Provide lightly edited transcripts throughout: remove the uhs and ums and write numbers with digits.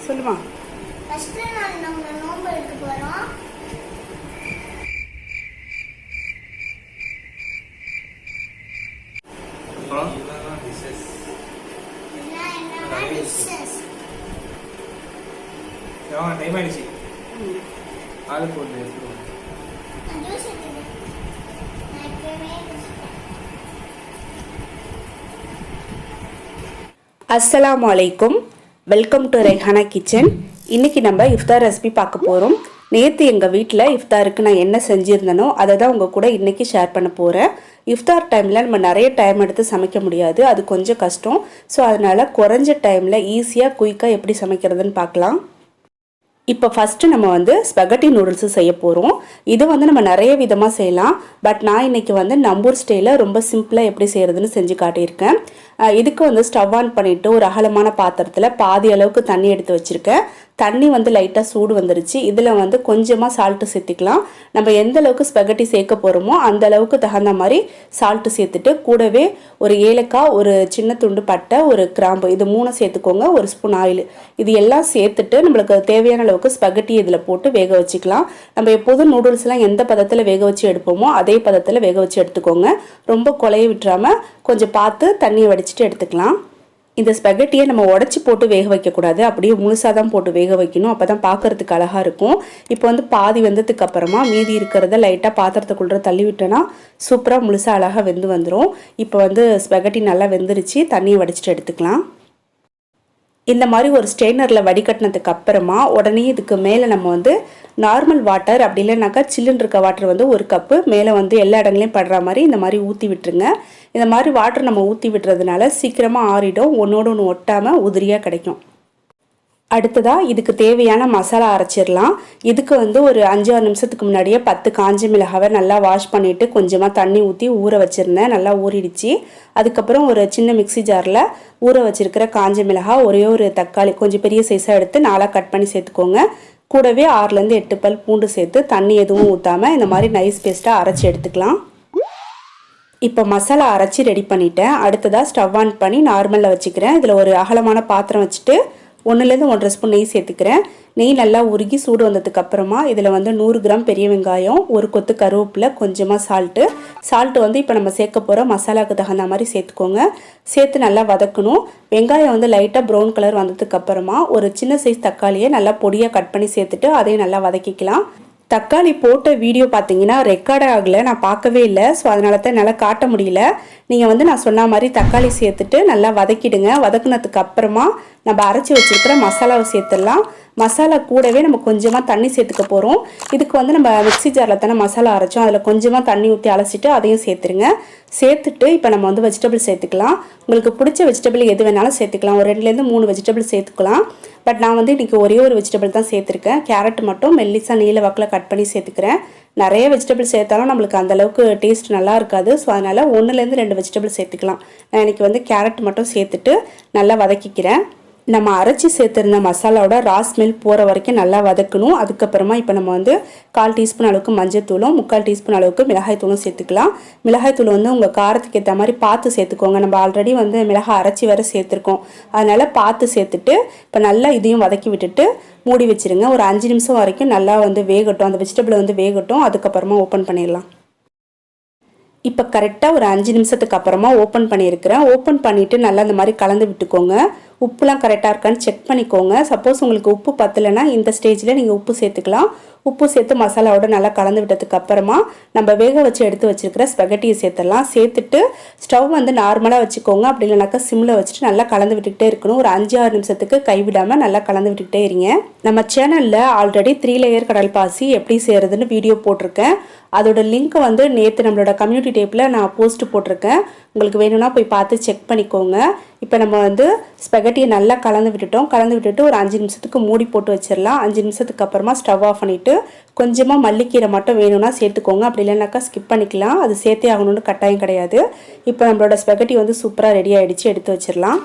சொல்லுமா. ஃபர்ஸ்ட் நாள் நம்ம நோம்பு எடுக்க போறோம். அப்புறம் என்னன்னா டிஷஸ். டைம் ஆயிடுச்சு. ஆளுக்கு ஒன்று ஜூஸ் எடுத்துங்க. நான் இப்பவே அஸ்ஸலாமு அலைக்கும். Welcome to Rehana kitchen. இன்றைக்கி நம்ம இஃப்தார் ரெசிபி பார்க்க போகிறோம். நேற்று எங்கள் வீட்டில் இஃப்தாருக்கு நான் என்ன செஞ்சுருந்தேனோ அதை தான் உங்கள் கூட இன்றைக்கி ஷேர் பண்ண போகிறேன். இஃப்தார் டைமில் நம்ம நிறைய டைம் எடுத்து சமைக்க முடியாது, அது கொஞ்சம் கஷ்டம். ஸோ அதனால் குறைஞ்ச டைமில் ஈஸியாக குயிக்காக எப்படி சமைக்கிறதுன்னு பார்க்கலாம். இப்போ ஃபஸ்ட்டு நம்ம வந்து ஸ்பெகட்டி நூடுல்ஸு செய்ய போகிறோம். இது வந்து நம்ம நிறைய விதமாக செய்யலாம். பட் நான் இன்றைக்கி வந்து நம்பூர் ஸ்டைலில் ரொம்ப சிம்பிளாக எப்படி செய்கிறதுன்னு செஞ்சு காட்டியிருக்கேன். இதுக்கு வந்து ஸ்டவ் ஆன் பண்ணிவிட்டு ஒரு அகலமான பாத்திரத்தில் பாதி அளவுக்கு தண்ணி எடுத்து வச்சுருக்கேன். தண்ணி வந்து லைட்டாக சூடு வந்துருச்சு. இதில் வந்து கொஞ்சமாக சால்ட்டு சேர்த்துக்கலாம். நம்ம எந்த அளவுக்கு ஸ்பெகட்டி சேர்க்க போகிறோமோ அந்த அளவுக்கு தகுந்த மாதிரி சால்ட்டு சேர்த்துட்டு கூடவே ஒரு ஏலக்காய், ஒரு சின்ன துண்டு பட்டை, ஒரு கிராம்பு, இது 3 சேர்த்துக்கோங்க. ஒரு ஸ்பூன் ஆயில், இது எல்லாம் சேர்த்துட்டு நம்மளுக்கு தேவையான அளவுக்கு ஸ்பெகட்டி இதில் போட்டு வேக வச்சுக்கலாம். நம்ம எப்போதும் நூடுல்ஸ்லாம் எந்த பதத்தில் வேக வச்சு எடுப்போமோ அதே பதத்தில் வேக வச்சு எடுத்துக்கோங்க. ரொம்ப குழைய விட்டுறாமல் கொஞ்சம் பார்த்து தண்ணியை வடிச்சிட்டு எடுத்துக்கலாம். இந்த ஸ்பெகட்டியை நம்ம உடச்சி போட்டு வேக வைக்கக்கூடாது, அப்படியே முழுசாக தான் போட்டு வேக வைக்கணும். அப்போ தான் பார்க்குறதுக்கு அழகாக இருக்கும். இப்போ வந்து பாதி வெந்ததுக்கு அப்புறமா மீதி இருக்கிறத லைட்டாக பாத்திரத்துக்குள்ளே தள்ளி விட்டோன்னா சூப்பராக முழுசாக அழகாக வெந்து வந்துடும். இப்போ வந்து ஸ்பெகட்டி நல்லா வெந்துருச்சு, தண்ணியை வடிச்சிட்டு எடுத்துக்கலாம். இந்த மாதிரி ஒரு ஸ்ட்ரெயினரில் வடிகட்டினதுக்கு அப்புறமா உடனே இதுக்கு மேலே நம்ம வந்து நார்மல் வாட்டர், அப்படி இல்லைனாக்கா சில்லுன்னு இருக்க வாட்டர் வந்து 1 கப்பு மேலே வந்து எல்லா இடங்களையும் படுற மாதிரி இந்த மாதிரி ஊற்றி விட்டுருங்க. இந்த மாதிரி வாட்டர் நம்ம ஊற்றி விட்டுறதுனால சீக்கிரமாக ஆறிடும், ஒன்றோடு ஒன்று ஒட்டாமல் உதிரியாக கிடைக்கும். அடுத்ததாக இதுக்கு தேவையான மசாலா அரைச்சிடலாம். இதுக்கு வந்து ஒரு 5-6 நிமிஷத்துக்கு முன்னாடியே 10 காஞ்ச மிளகாவை நல்லா வாஷ் பண்ணிவிட்டு கொஞ்சமாக தண்ணி ஊற்றி ஊற வச்சுருந்தேன். நல்லா ஊறிடுச்சு. அதுக்கப்புறம் ஒரு சின்ன மிக்சி ஜாரில் ஊற வச்சுருக்கிற காஞ்ச மிளகாய், ஒரே ஒரு தக்காளி கொஞ்சம் பெரிய சைஸாக எடுத்து 4 கட் பண்ணி சேர்த்துக்கோங்க. கூடவே 6லேருந்து 8 பல் பூண்டு சேர்த்து தண்ணி எதுவும் ஊற்றாமல் இந்த மாதிரி நைஸ் பேஸ்ட்டாக அரைச்சி எடுத்துக்கலாம். இப்போ மசாலா அரைச்சி ரெடி பண்ணிவிட்டேன். அடுத்ததாக ஸ்டவ் ஆன் பண்ணி நார்மலில் வச்சுக்கிறேன். இதில் ஒரு அகலமான பாத்திரம் வச்சுட்டு 1லேருந்து 1.5 ஸ்பூன் நெய் சேர்த்துக்கிறேன். நெய் நல்லா உருகி சூடு வந்ததுக்கு அப்புறமா இதில் வந்து 100 கிராம் பெரிய வெங்காயம், ஒரு கொத்து கருவேப்பிலை, கொஞ்சமாக சால்ட்டு வந்து இப்போ நம்ம சேர்க்க போகிற மசாலாவுக்கு தகுந்த மாதிரி சேர்த்துக்கோங்க. சேர்த்து நல்லா வதக்கணும். வெங்காயம் வந்து லைட்டாக ப்ரௌன் கலர் வந்ததுக்கு அப்புறமா ஒரு சின்ன சைஸ் தக்காளியை நல்லா பொடியாக கட் பண்ணி சேர்த்துட்டு அதையும் நல்லா வதக்கிக்கலாம். தக்காளி போட்ட வீடியோ பார்த்தீங்கன்னா ரெக்கார்ட் ஆகலை, நான் பார்க்கவே இல்லை. ஸோ அதனால தான் என்னால் காட்ட முடியல. நீங்கள் வந்து நான் சொன்ன மாதிரி தக்காளி சேர்த்துட்டு நல்லா வதக்கிடுங்க. வதக்குனதுக்கு அப்புறமா நம்ம அரைச்சி வச்சுருக்கிற மசாலாவை சேர்த்துடலாம். மசாலா கூடவே நம்ம கொஞ்சமாக தண்ணி சேர்த்துக்க போகிறோம். இதுக்கு வந்து நம்ம மிக்சி ஜாரில் தானே மசாலா அரைச்சோம், அதில் கொஞ்சமாக தண்ணி ஊற்றி அலசிட்டு அதையும் சேர்த்துருங்க. சேர்த்துட்டு இப்போ நம்ம வந்து வெஜிடபிள் சேர்த்துக்கலாம். உங்களுக்கு பிடிச்ச வெஜிடபிள் எது வேணாலும் சேர்த்துக்கலாம். ஒரு 2லேருந்து 3 வெஜிடபிள் சேர்த்துக்கலாம். பட் நான் வந்து இன்றைக்கி ஒரே ஒரு வெஜிடபிள் தான் சேர்த்துருக்கேன். கேரட் மட்டும் மெல்லிசாக நீல வாக்கில் கட் பண்ணி சேர்த்துக்கிறேன். நிறைய வெஜிடபிள் சேர்த்தாலும் நம்மளுக்கு அந்தளவுக்கு டேஸ்ட் நல்லா இருக்காது. ஸோ அதனால் 1லேருந்து 2 வெஜிடபிள் சேர்த்துக்கலாம். நான் இன்றைக்கி வந்து கேரட் மட்டும் சேர்த்துட்டு நல்லா வதக்கிக்கிறேன். நம்ம அரைச்சி சேர்த்துருந்த மசாலாவோட ரா ஸ்மெல் போகிற வரைக்கும் நல்லா வதக்கணும். அதுக்கப்புறமா இப்போ நம்ம வந்து 1/4 டீஸ்பூன் அளவுக்கு மஞ்சத்தூளும் 3/4 டீஸ்பூன் அளவுக்கு மிளகாய்த்தூளும் சேர்த்துக்கலாம். மிளகாய்த்தூள் வந்து உங்கள் காரத்துக்கு ஏற்ற மாதிரி பார்த்து சேர்த்துக்கோங்க. நம்ம ஆல்ரெடி வந்து மிளகாய் அரைச்சி வேறு சேர்த்துருக்கோம், அதனால் பார்த்து சேர்த்துட்டு இப்போ நல்லா இதையும் வதக்கி விட்டுட்டு மூடி வச்சுருங்க. ஒரு 5 நிமிஷம் வரைக்கும் நல்லா வந்து வேகட்டும், அந்த வெஜிடபிள் வந்து வேகட்டும். அதுக்கப்புறமா ஓப்பன் பண்ணிடலாம். இப்போ கரெக்டாக ஒரு 5 நிமிஷத்துக்கு அப்புறமா ஓப்பன் பண்ணியிருக்கிறேன். ஓப்பன் பண்ணிவிட்டு நல்லா இந்த மாதிரி கலந்து விட்டுக்கோங்க. உப்புலாம் கரெக்டாக இருக்கான்னு செக் பண்ணிக்கோங்க. சப்போஸ் உங்களுக்கு உப்பு பத்தலைன்னா இந்த ஸ்டேஜில் நீங்கள் உப்பு சேர்த்துக்கலாம். உப்பு சேர்த்து மசாலாவோட நல்லா கலந்து விட்டதுக்கு அப்புறமா நம்ம வேக வச்சு எடுத்து வச்சுருக்கிற ஸ்பெகட்டியை சேர்த்துடலாம். சேர்த்துட்டு ஸ்டவ் வந்து நார்மலாக வச்சுக்கோங்க. அப்படி இல்லைனாக்கா சிம்மில் வச்சுட்டு நல்லா கலந்து விட்டுக்கிட்டே இருக்கணும். ஒரு 5-6 நிமிஷத்துக்கு கைவிடாமல் நல்லா கலந்து விட்டுக்கிட்டே இருங்க. நம்ம சேனலில் ஆல்ரெடி 3 லேயர் கடல் பாசி எப்படி செய்கிறதுன்னு வீடியோ போட்டிருக்கேன். அதோட லிங்க் வந்து நேற்று நம்மளோட கம்யூனிட்டி டேப்பில் நான் போஸ்ட் போட்டிருக்கேன். உங்களுக்கு வேணும்னா போய் பார்த்து செக் பண்ணிக்கோங்க. இப்போ நம்ம வந்து ஸ்பெகட்டியை நல்லா கலந்து விட்டுட்டு ஒரு 5 நிமிஷத்துக்கு மூடி போட்டு வச்சிடலாம். 5 நிமிஷத்துக்கு அப்புறமா ஸ்டவ் ஆஃப் பண்ணிவிட்டு கொஞ்சமாக மல்லிக்கீரை மட்டும் வேணும்னா சேர்த்துக்கோங்க. அப்படி இல்லைனாக்கா ஸ்கிப் பண்ணிக்கலாம். அது சேர்த்தே ஆகணும்னு கட்டாயம் கிடையாது. இப்போ நம்மளோட ஸ்பெகட்டி வந்து சூப்பராக ரெடி ஆகிடுச்சு, எடுத்து வச்சிடலாம்.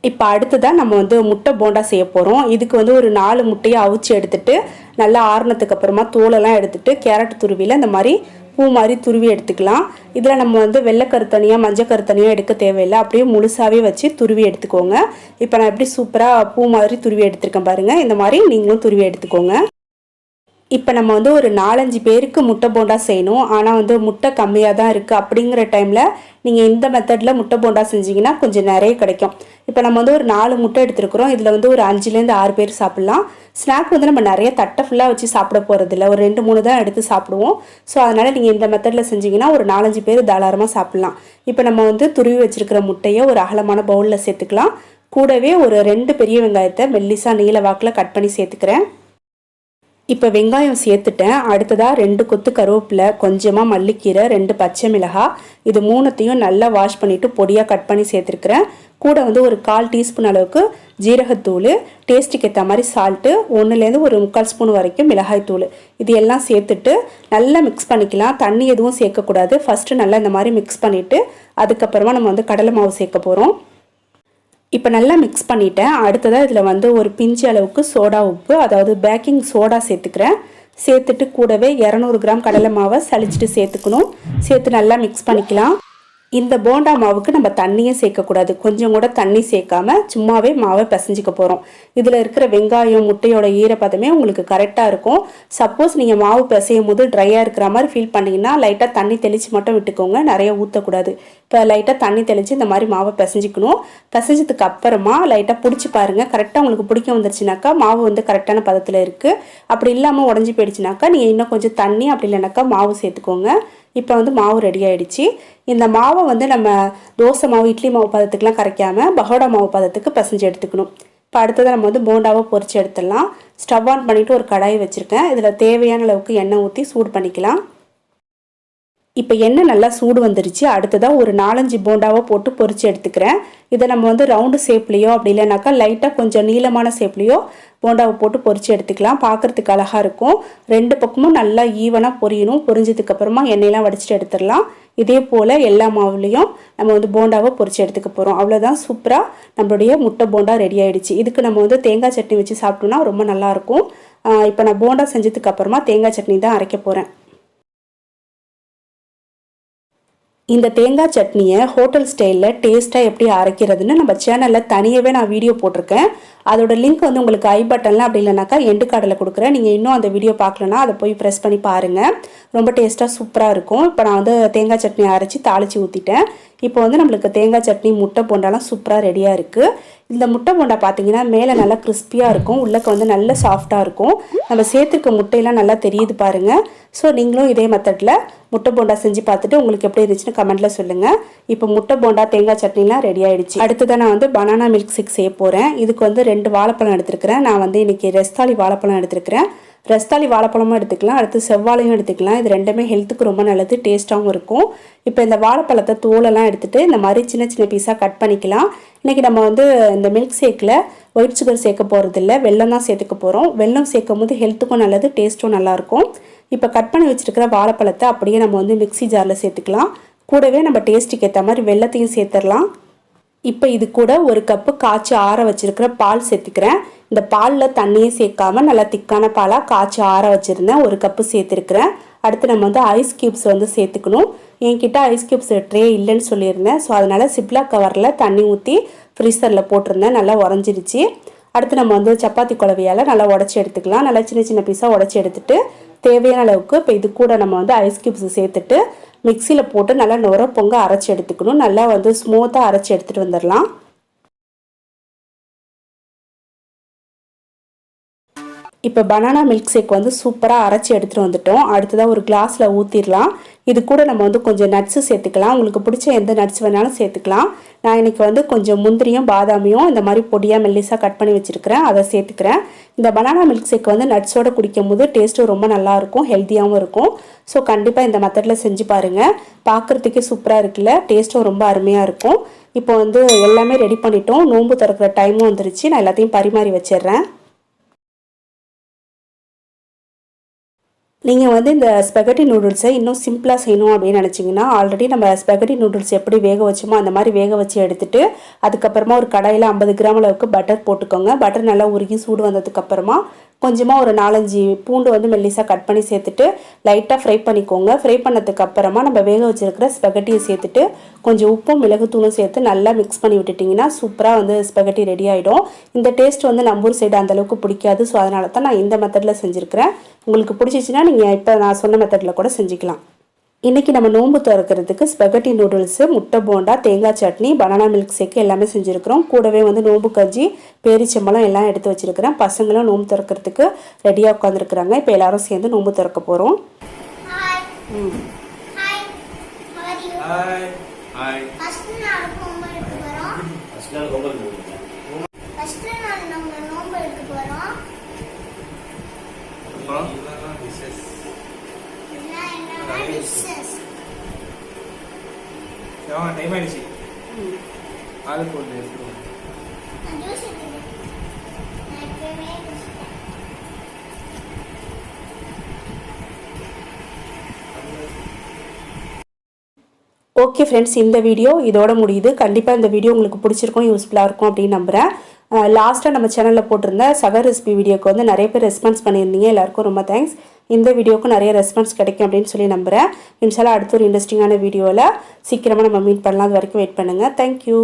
இப்போ அடுத்ததான் நம்ம வந்து முட்டை போண்டா செய்ய போகிறோம். இதுக்கு வந்து ஒரு 4 முட்டையை அவிச்சு எடுத்துட்டு நல்லா ஆறுனதுக்கு அப்புறமா தோலெல்லாம் எடுத்துட்டு கேரட் துருவியில் இந்த மாதிரி பூ மாதிரி துருவி எடுத்துக்கலாம். இதில் நம்ம வந்து வெள்ளைக்கரு தனியாக மஞ்சக்கரு தனியாக எடுக்க தேவையில்லை, அப்படியே முழுசாகவே வச்சு துருவி எடுத்துக்கோங்க. இப்போ நான் எப்படி சூப்பராக பூ மாதிரி துருவி எடுத்துருக்கேன் பாருங்கள். இந்த மாதிரி நீங்களும் துருவி எடுத்துக்கோங்க. இப்போ நம்ம வந்து ஒரு 4-5 பேருக்கு முட்டை போண்டா செய்யணும். ஆனால் வந்து முட்டை கம்மியாக தான் இருக்குது. அப்படிங்கிற டைமில் நீங்கள் இந்த மெத்தடில் முட்டை போண்டா செஞ்சிங்கன்னா கொஞ்சம் நிறைய கிடைக்கும். இப்போ நம்ம வந்து ஒரு 4 முட்டை எடுத்துருக்குறோம். இதில் வந்து ஒரு 5லேருந்து 6 பேர் சாப்பிட்லாம். ஸ்நாக் வந்து நம்ம நிறைய தட்டை ஃபுல்லாக வச்சு சாப்பிட போகிறதில்ல, ஒரு 2-3 தான் எடுத்து சாப்பிடுவோம். ஸோ அதனால் நீங்கள் இந்த மெத்தடில் செஞ்சிங்கன்னா ஒரு 4-5 பேர் தாராளமாக சாப்பிட்லாம். இப்போ நம்ம வந்து துருவி வச்சுருக்கிற முட்டையை ஒரு அகலமான பவுலில் சேர்த்துக்கலாம். கூடவே ஒரு 2 பெரிய வெங்காயத்தை மெல்லிசாக நீல வாக்கில் கட் பண்ணி சேர்த்துக்கிறேன். இப்போ வெங்காயம் சேர்த்துட்டேன். அடுத்ததாக 2 கொத்து கருவேப்பிலை, கொஞ்சமாக மல்லிக்கீரை, 2 பச்சை மிளகாய், இது 3த்தையும் நல்லா வாஷ் பண்ணிவிட்டு பொடியாக கட் பண்ணி சேர்த்துருக்குறேன். கூட வந்து ஒரு 1/4 டீஸ்பூன் அளவுக்கு ஜீரகத்தூள், டேஸ்ட்டுக்கு ஏற்ற மாதிரி சால்ட்டு, 1லேருந்து ஒரு 3/4 ஸ்பூன் வரைக்கும் மிளகாய் தூள், இது எல்லாம் சேர்த்துட்டு நல்லா மிக்ஸ் பண்ணிக்கலாம். தண்ணி எதுவும் சேர்க்கக்கூடாது. ஃபஸ்ட்டு நல்லா இந்த மாதிரி மிக்ஸ் பண்ணிவிட்டு அதுக்கப்புறமா நம்ம வந்து கடலை மாவு சேர்க்க போகிறோம். இப்போ நல்லா மிக்ஸ் பண்ணிட்டேன். அடுத்ததாக இதில் வந்து ஒரு பிஞ்சு அளவுக்கு சோடா உப்பு, அதாவது பேக்கிங் சோடா சேர்த்துக்கிறேன். சேர்த்துட்டு கூடவே 200 கிராம் கடலை மாவை சளிச்சிட்டு சேர்த்துக்கணும். சேர்த்து நல்லா மிக்ஸ் பண்ணிக்கலாம். இந்த போண்டா மாவுக்கு நம்ம தண்ணியே சேர்க்கக்கூடாது. கொஞ்சம் கூட தண்ணி சேர்க்காம சும்மாவே மாவை பிசைஞ்சிக்க போகிறோம். இதில் இருக்கிற வெங்காயம் முட்டையோட ஈரப்பதமே உங்களுக்கு கரெக்டாக இருக்கும். சப்போஸ் நீங்கள் மாவு பிசையும் போது ட்ரையாக இருக்கிற மாதிரி ஃபீல் பண்ணிங்கன்னா லைட்டாக தண்ணி தெளித்து மட்டும் விட்டுக்கோங்க, நிறைய ஊற்றக்கூடாது. இப்போ லைட்டாக தண்ணி தெளித்து இந்த மாதிரி மாவை பிசைஞ்சிக்கணும். பிசைஞ்சதுக்கு அப்புறமா லைட்டாக பிடிச்சி பாருங்கள். கரெக்டாக உங்களுக்கு பிடிக்க வந்துருச்சுனாக்கா மாவு வந்து கரெக்டான பதத்தில் இருக்குது. அப்படி இல்லாமல் உடஞ்சி போயிடுச்சுனாக்கா நீங்கள் இன்னும் கொஞ்சம் தண்ணி, அப்படி இல்லைனாக்கா மாவு சேர்த்துக்கோங்க. இப்போ வந்து மாவு ரெடி ஆகிடுச்சு. இந்த மாவை வந்து நம்ம தோசை மாவு இட்லி மாவு பதத்துக்குலாம் கரைக்காமல் பகோடா மாவு பதத்துக்கு பிசைஞ்சு எடுத்துக்கணும். இப்போ அடுத்ததாக நம்ம வந்து போண்டாவை பொரிச்சு எடுத்துடலாம். ஸ்டவ் ஆன் பண்ணிவிட்டு ஒரு கடாய் வச்சுருக்கேன். இதில் தேவையான அளவுக்கு எண்ணெய் ஊற்றி சூடு பண்ணிக்கலாம். இப்போ எண்ணெய் நல்லா சூடு வந்துருச்சு. அடுத்ததாக ஒரு 4-5 போண்டாவை போட்டு பொரிச்சு எடுத்துக்கிறேன். இதை நம்ம வந்து ரவுண்டு ஷேப்லேயோ அப்படி இல்லைனாக்கா லைட்டாக கொஞ்சம் நீளமான ஷேப்லேயோ போண்டாவை போட்டு பொரிச்சு எடுத்துக்கலாம். பார்க்குறதுக்கு அழகாக இருக்கும். 2 பக்கமும் நல்லா ஈவனாக பொரியணும். பொரிஞ்சதுக்கப்புறமா எண்ணெயெல்லாம் வடிச்சிட்டு எடுத்துடலாம். இதே போல் எல்லா மாவுலேயும் நம்ம வந்து போண்டாவை பொரிச்சு எடுத்துக்க போகிறோம். அவ்வளோதான், சூப்பராக நம்மளுடைய முட்டை போண்டா ரெடி ஆகிடுச்சு. இதுக்கு நம்ம வந்து தேங்காய் சட்னி வச்சு சாப்பிட்டோம்னா ரொம்ப நல்லாயிருக்கும். இப்போ நான் போண்டா செஞ்சதுக்கப்புறமா தேங்காய் சட்னி தான் அரைக்க போகிறேன். இந்த தேங்காய் சட்னியை ஹோட்டல் ஸ்டைலில் டேஸ்ட்டாக எப்படி அரைக்கிறதுன்னு நம்ம சேனலில் தனியாகவே நான் வீடியோ போட்டிருக்கேன். அதோட லிங்க் வந்து உங்களுக்கு ஐ பட்டனில் அப்படி இல்லைனாக்கா எண்டு கார்டில் கொடுக்குறேன். நீங்கள் இன்னும் அந்த வீடியோ பார்க்கலன்னா அதை போய் ப்ரெஸ் பண்ணி பாருங்கள். ரொம்ப டேஸ்ட்டாக சூப்பராக இருக்கும். இப்போ நான் வந்து தேங்காய் சட்னி அரைச்சி தாளித்து ஊற்றிட்டேன். இப்போ வந்து நம்மளுக்கு தேங்காய் சட்னி முட்டை போண்டாலாம் சூப்பராக ரெடியாக இருக்குது. இந்த முட்டை போண்டா பார்த்தீங்கன்னா மேலே நல்லா கிறிஸ்பியாக இருக்கும், உள்ளக்க வந்து நல்ல சாஃப்டாக இருக்கும். நம்ம சேர்த்துருக்க முட்டையெல்லாம் நல்லா தெரியுது பாருங்கள். ஸோ நீங்களும் இதே மெத்தடில் முட்டை போண்டா செஞ்சு பார்த்துட்டு உங்களுக்கு எப்படி இருந்துச்சுன்னு கமெண்ட்டில் சொல்லுங்கள். இப்போ முட்டை போண்டா தேங்காய் சட்னிலாம் ரெடி ஆகிடுச்சு. அடுத்ததான் நான் வந்து பனானா மில்க் ஷேக் செய்ய போகிறேன். இதுக்கு வந்து 2 வாழைப்பழம் எடுத்துருக்கிறேன். நான் வந்து இன்றைக்கி ரஸ்தாளி வாழைப்பழம் எடுத்துருக்கிறேன். ரஸ்தாளி வாழைப்பழமும் எடுத்துக்கலாம், அடுத்து செவ்வாழையும் எடுத்துக்கலாம். இது ரெண்டுமே ஹெல்த்துக்கு ரொம்ப நல்லது, டேஸ்ட்டாகவும் இருக்கும். இப்போ இந்த வாழைப்பழத்தை தோலெல்லாம் எடுத்துகிட்டு இந்த மாதிரி சின்ன சின்ன பீஸாக கட் பண்ணிக்கலாம். இன்றைக்கி நம்ம வந்து இந்த மில்க் ஷேக்கில் ஒயிட் சுகர் சேர்க்க போகிறதில்ல, வெல்லம் தான் சேர்த்துக்க போகிறோம். வெல்லம் சேர்க்கும் போது ஹெல்த்துக்கும் நல்லது, டேஸ்ட்டும் நல்லாயிருக்கும். இப்போ கட் பண்ணி வச்சுருக்கிற வாழைப்பழத்தை அப்படியே நம்ம வந்து மிக்ஸி ஜாரில் சேர்த்துக்கலாம். கூடவே நம்ம டேஸ்ட்டுக்கு ஏற்ற மாதிரி வெல்லத்தையும் சேர்த்துடலாம். இப்போ இது கூட 1 கப்பு காய்ச்சி ஆற வச்சுருக்கிற பால் சேர்த்துக்கிறேன். இந்த பாலில் தண்ணியே சேர்க்காம நல்லா திக்கான பாலாக காய்ச்சி ஆற வச்சுருந்தேன், 1 கப்பு சேர்த்துருக்குறேன். அடுத்து நம்ம வந்து ஐஸ் க்யூப்ஸ் வந்து சேர்த்துக்கணும். என்கிட்ட ஐஸ் க்யூப்ஸ் ட்ரே இல்லைன்னு சொல்லியிருந்தேன். ஸோ அதனால் சிப்லாக் கவரில் தண்ணி ஊற்றி ஃப்ரீசரில் போட்டிருந்தேன், நல்லா உறைஞ்சிருச்சு. அடுத்து நம்ம வந்து சப்பாத்தி குழவையால் நல்லா உடச்சி எடுத்துக்கலாம். நல்லா சின்ன சின்ன பீஸாக உடச்சி எடுத்துகிட்டு தேவையான அளவுக்கு இப்போ இது கூட நம்ம வந்து ஐஸ் க்யூப்ஸ் சேர்த்துட்டு மிக்சியில் போட்டு நல்லா நுர பொங்க அரைச்சி எடுத்துக்கணும். நல்லா வந்து ஸ்மூத்தாக அரைச்சி எடுத்துகிட்டு வந்துடலாம். இப்போ பனானா மில்க் ஷேக் வந்து சூப்பராக அரைச்சி எடுத்துகிட்டு வந்துட்டோம். அடுத்ததாக ஒரு கிளாஸில் ஊற்றிடலாம். இது கூட நம்ம வந்து கொஞ்சம் நட்ஸு சேர்த்துக்கலாம். உங்களுக்கு பிடிச்ச எந்த நட்ஸ் வேணாலும் சேர்த்துக்கலாம். நான் இன்றைக்கி வந்து கொஞ்சம் முந்திரியும் பாதாமியும் இந்த மாதிரி பொடியாக மெல்லிஸாக கட் பண்ணி வச்சுருக்கிறேன், அதை சேர்த்துக்கிறேன். இந்த பனானா மில்க் ஷேக் வந்து நட்ஸோடு குடிக்கும் போது டேஸ்ட்டும் ரொம்ப நல்லாயிருக்கும், ஹெல்த்தியாகவும் இருக்கும். ஸோ கண்டிப்பாக இந்த மெத்தடில் செஞ்சு பாருங்கள். பார்க்குறதுக்கே சூப்பராக இருக்குல்ல, டேஸ்ட்டும் ரொம்ப அருமையாக இருக்கும். இப்போ வந்து எல்லாமே ரெடி பண்ணிட்டோம். நோன்பு திறக்கிற டைமும் வந்துருச்சு. நான் எல்லாத்தையும் பரிமாறி வச்சிடுறேன். நீங்கள் வந்து இந்த ஸ்பெகட்டி நூடுல்ஸை இன்னும் சிம்பிளாக செய்யணும் அப்படின்னு நினச்சிங்கன்னா ஆல்ரெடி நம்ம ஸ்பெகட்டி நூடுல்ஸ் எப்படி வேக வச்சோமோ அந்த மாதிரி வேக வச்சு எடுத்துகிட்டு அதுக்கப்புறமா ஒரு கடாயில் 50 கிராம் அளவுக்கு பட்டர் போட்டுக்கோங்க. பட்டர் நல்லா உருகி சூடு வந்ததுக்கப்புறமா கொஞ்சமாக ஒரு 4-5 பூண்டு வந்து மெல்லிஸாக கட் பண்ணி சேர்த்துட்டு லைட்டாக ஃப்ரை பண்ணிக்கோங்க. ஃப்ரை பண்ணதுக்கப்புறமா நம்ம வேக வச்சுருக்கிற ஸ்பெகட்டியை சேர்த்துட்டு கொஞ்சம் உப்பும் மிளகுத்தூளும் சேர்த்து நல்லா மிக்ஸ் பண்ணி விட்டுட்டிங்கன்னா சூப்பராக வந்து ஸ்பெகட்டி ரெடி ஆகிடும். இந்த டேஸ்ட் வந்து நம்ம ஊர் சைடு அந்தளவுக்கு பிடிக்காது. ஸோ அதனால தான் நான் இந்த மெத்தடில் செஞ்சுருக்கிறேன். உங்களுக்கு பிடிச்சிச்சின்னா நீங்கள் இப்போ நான் சொன்ன மெத்தடில் கூட செஞ்சுக்கலாம். இன்றைக்கி நம்ம நோன்பு திறக்கிறதுக்கு ஸ்பெகட்டி நூடுல்ஸு, முட்டை போண்டா, தேங்காய் சட்னி, பனானா மில்க் ஷேக் எல்லாமே செஞ்சுருக்கிறோம். கூடவே வந்து நோன்பு கஞ்சி, பேரிச்சம்பழம் எல்லாம் எடுத்து வச்சுருக்கிறேன். பசங்களும் நோன்பு திறக்கிறதுக்கு ரெடியாக உட்காந்துருக்குறாங்க. இப்போ எல்லோரும் சேர்ந்து நோன்பு திறக்க போகிறோம். டைம் ஆயிடுச்சு. ஆளு போட்டு ஓகே ஃப்ரெண்ட்ஸ், இந்த வீடியோ இதோட முடியுது. கண்டிப்பாக இந்த வீடியோ உங்களுக்கு பிடிச்சிருக்கும், யூஸ்ஃபுல்லாக இருக்கும் அப்படின்னு நம்புகிறேன். லாஸ்ட்டாக நம்ம சேனலில் போட்டிருந்த சகர் ரெசிபி வீடியோக்கு வந்து நிறைய பேர் ரெஸ்பான்ஸ் பண்ணியிருந்தீங்க. எல்லாருக்கும் ரொம்ப தேங்க்ஸ். இந்த வீடியோவுக்கு நிறைய ரெஸ்பான்ஸ் கிடைக்கும் அப்படின்னு சொல்லி நம்புகிறேன். இன்ஷால்லா அடுத்த ஒரு இன்ட்ரெஸ்டிங்கான வீடியோவில் சீக்கிரமாக நம்ம மீட் பண்ணலாம். அது வரைக்கும் வெயிட் பண்ணுங்கள். தேங்க்யூ.